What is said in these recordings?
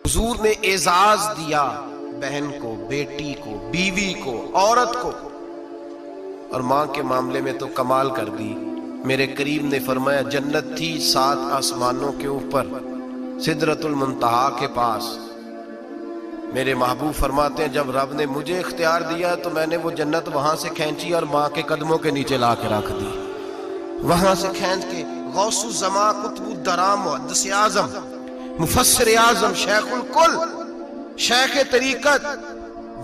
حضور نے اعزاز دیا بہن کو، بیٹی کو، بیوی کو، عورت کو، اور ماں کے معاملے میں تو کمال کر دی۔ میرے کریم نے فرمایا جنت تھی 7 آسمانوں کے اوپر سدرۃ المنتہا کے پاس۔ میرے محبوب فرماتے ہیں جب رب نے مجھے اختیار دیا تو میں نے وہ جنت وہاں سے کھینچی اور ماں کے قدموں کے نیچے لا کے رکھ دی۔ وہاں سے کھینچ کے غوث الزماں، قطب الدرام، محدث اعظم، مفسر اعظم، شیخ الکل، شیخ طریقت،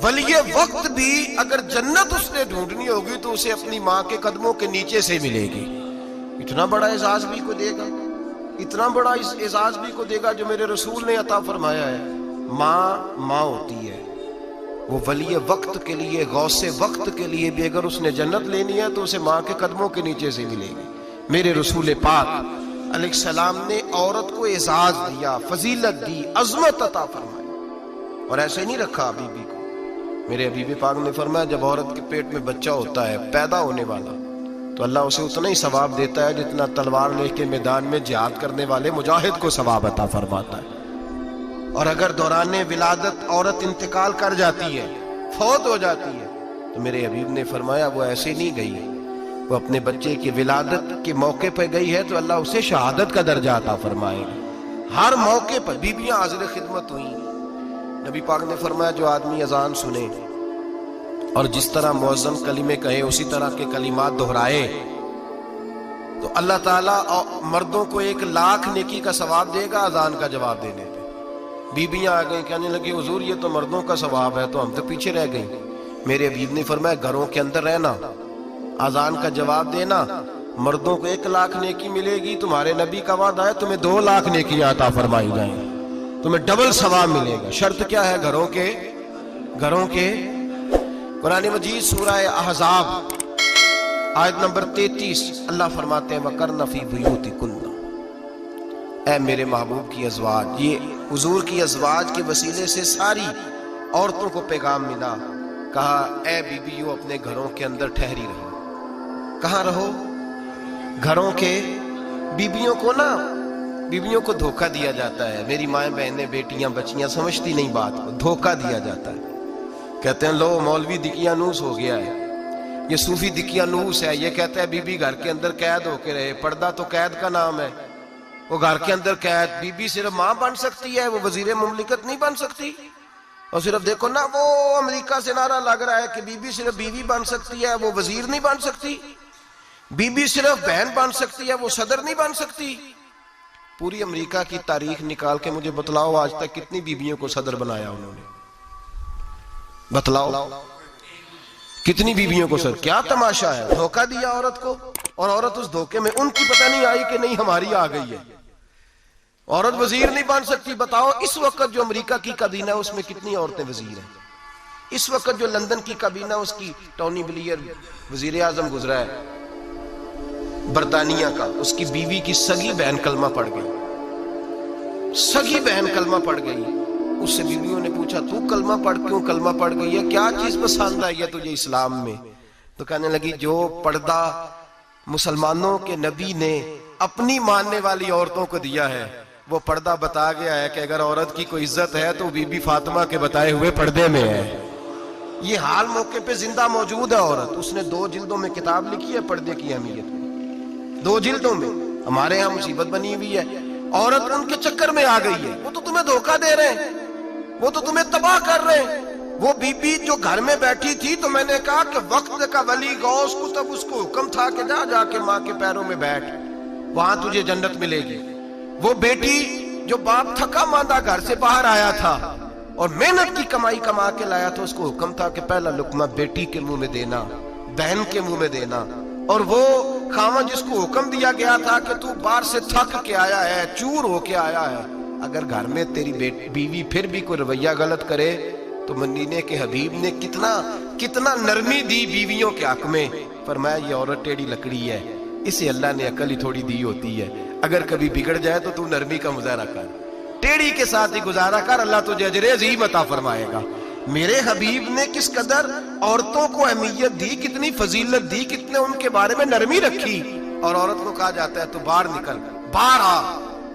ولی وقت بھی اگر جنت اس نے ڈھونڈنی ہوگی تو اسے اپنی ماں کے قدموں کے نیچے سے ملے گی۔ اتنا بڑا اعزاز بھی کو دے گا، اتنا بڑا اعزاز بھی کو دے گا جو میرے رسول نے عطا فرمایا ہے۔ ماں ہوتی ہے، وہ ولی وقت کے لیے، غوث وقت کے لیے بھی اگر اس نے جنت لینی ہے تو اسے ماں کے قدموں کے نیچے سے ملے گی۔ میرے رسول پاک علیہ السلام نے عورت کو اعزاز دیا، فضیلت دی، عظمت عطا فرمائی، اور ایسے نہیں رکھا بی بی کو۔ میرے حبیب پاک نے فرمایا جب عورت کے پیٹ میں بچہ ہوتا ہے پیدا ہونے والا تو اللہ اسے اتنا ہی ثواب دیتا ہے جتنا تلوار لے کے میدان میں جہاد کرنے والے مجاہد کو ثواب عطا فرماتا ہے۔ اور اگر دوران ولادت عورت انتقال کر جاتی ہے، فوت ہو جاتی ہے، تو میرے حبیب نے فرمایا وہ ایسے نہیں گئی، وہ اپنے بچے کی ولادت کے موقع پہ گئی ہے تو اللہ اسے شہادت کا درجہ عطا فرمائے گا۔ ہر موقع پر بیویاں حاضر خدمت ہوئیں۔ نبی پاک نے فرمایا جو آدمی اذان سنے اور جس طرح مؤذن کلمے کہے اسی طرح کے کلمات دہرائے تو اللہ تعالیٰ مردوں کو 1,00,000 نیکی کا ثواب دے گا اذان کا جواب دینے پہ۔ بیویاں آ گئیں کہنے لگی حضور یہ تو مردوں کا ثواب ہے تو ہم تو پیچھے رہ گئیں۔ میرے حبیب نے فرمایا گھروں کے اندر رہنا، اذان کا جواب دینا، مردوں کو 1,00,000 نیکی ملے گی، تمہارے نبی کا وعدہ ہے تمہیں 2,00,000 نیکیاں عطا فرمائی جائیں، تمہیں ڈبل ثواب ملے گا۔ شرط کیا ہے؟ گھروں کے قرآن مجید سورہ احزاب آیت نمبر 33 اللہ فرماتے ہیں وَقَرْنَ فِي بُيُوتِكُنَّ، اے میرے محبوب کی ازواج، یہ حضور کی ازواج کے وسیلے سے ساری عورتوں کو پیغام ملا۔ کہا اے بیویوں اپنے گھروں کے اندر ٹھہری رہو۔ کہاں رہو؟ گھروں کے۔ بیویوں کو دھوکہ دیا جاتا ہے۔ میری مائیں بہنیں بیٹیاں بچیاں سمجھتی نہیں بات کو، دھوکہ دیا جاتا ہے۔ کہتے ہیں لو مولوی دقیانوس ہو گیا ہے، یہ صوفی دقیانوس ہے، یہ کہتا ہے بی بی گھر کے اندر قید ہو کے رہے۔ پردہ تو قید کا نام ہے، وہ گھر کے اندر قید۔ بی بی صرف ماں بن سکتی ہے، وہ وزیر مملکت نہیں بن سکتی۔ اور صرف دیکھو نا وہ امریکہ سے نعرہ لگ رہا ہے کہ بی بی صرف بیوی بن سکتی ہے، وہ وزیر نہیں بن سکتی۔ بی بی صرف بہن بن سکتی ہے، وہ صدر نہیں بن سکتی۔ پوری امریکہ کی تاریخ نکال کے مجھے بتلاؤ آج تک کتنی بیویوں کو صدر بنایا انہوں نے؟ بتلاؤ کتنی بیویوں کو صدر؟ کیا تماشا ہے؟ دھوکہ دیا عورت کو، اور عورت اس دھوکے میں ان کی پتہ نہیں آئی کہ نہیں ہماری آ گئی ہے۔ عورت وزیر نہیں بن سکتی۔ بتاؤ اس وقت جو امریکہ کی کابینہ ہے اس میں کتنی عورتیں وزیر ہیں؟ اس وقت جو لندن کی کابینہ اس کی ٹونی بلیئر وزیر اعظم گزرا ہے برطانیہ کا، اس کی بیوی کی سگی بہن کلمہ پڑھ گئی، سگی بہن کلمہ پڑھ گئی۔ اس سے بیویوں نے پوچھا تو کلمہ پڑھ کیوں کلمہ پڑھ گئی ہے؟ کیا چیز پسند آئی ہے تجھے اسلام میں؟ تو کہنے لگی جو پردہ مسلمانوں کے نبی نے اپنی ماننے والی عورتوں کو دیا ہے وہ پردہ بتا گیا ہے کہ اگر عورت کی کوئی عزت ہے تو بی بی فاطمہ کے بتائے ہوئے پردے میں ہے۔ یہ حال موقع پہ زندہ موجود ہے عورت۔ اس نے 2 جلدوں میں کتاب لکھی ہے پردے کی اہمیت میں، 2 جلدوں میں۔ ہمارے ہاں مصیبت بنی ہوئی ہے، عورت ان کے چکر میں آ گئی ہے۔ وہ تو تمہیں دھوکہ دے رہے ہیں، وہ تو تمہیں تباہ کر رہے ہیں۔ وہ بی بی جو گھر میں بیٹھی تھی تو میں نے کہا کہ وقت کا ولی غوث قطب اس کو حکم تھا کہ جا کے ماں کے پیروں میں بیٹھ، وہاں تجھے جنت ملے گی۔ وہ بیٹی جو باپ تھکا ماندہ گھر سے باہر آیا تھا اور محنت کی کمائی کما کے لایا تھا، اس کو حکم تھا کہ پہلا لقمہ بیٹی کے منہ میں دینا، بہن کے منہ میں دینا۔ اور وہ خاوند جس کو حکم دیا گیا تھا کہ تو باہر سے تھک کے آیا ہے، چور ہو کے آیا ہے، اگر گھر میں تیری بیوی پھر بھی کوئی رویہ غلط کرے تو مدینے کے حبیب نے کتنا نرمی دی بیویوں کے حق میں۔ فرمایا یہ عورت ٹیڑھی لکڑی ہے، اسے اللہ نے عقل ہی تھوڑی دی ہوتی ہے، اگر کبھی بگڑ جائے تو نرمی کا مظاہرہ کر، ٹیڑھی کے ساتھ ہی گزارا کر، اللہ تجھے اجر عظیم عطا فرمائے گا۔ میرے حبیب نے کس قدر عورتوں کو اہمیت دی، کتنی فضیلت دی، کتنے ان کے بارے میں نرمی رکھی۔ اور عورت کو کہا جاتا ہے تو باہر نکل، باہر آ،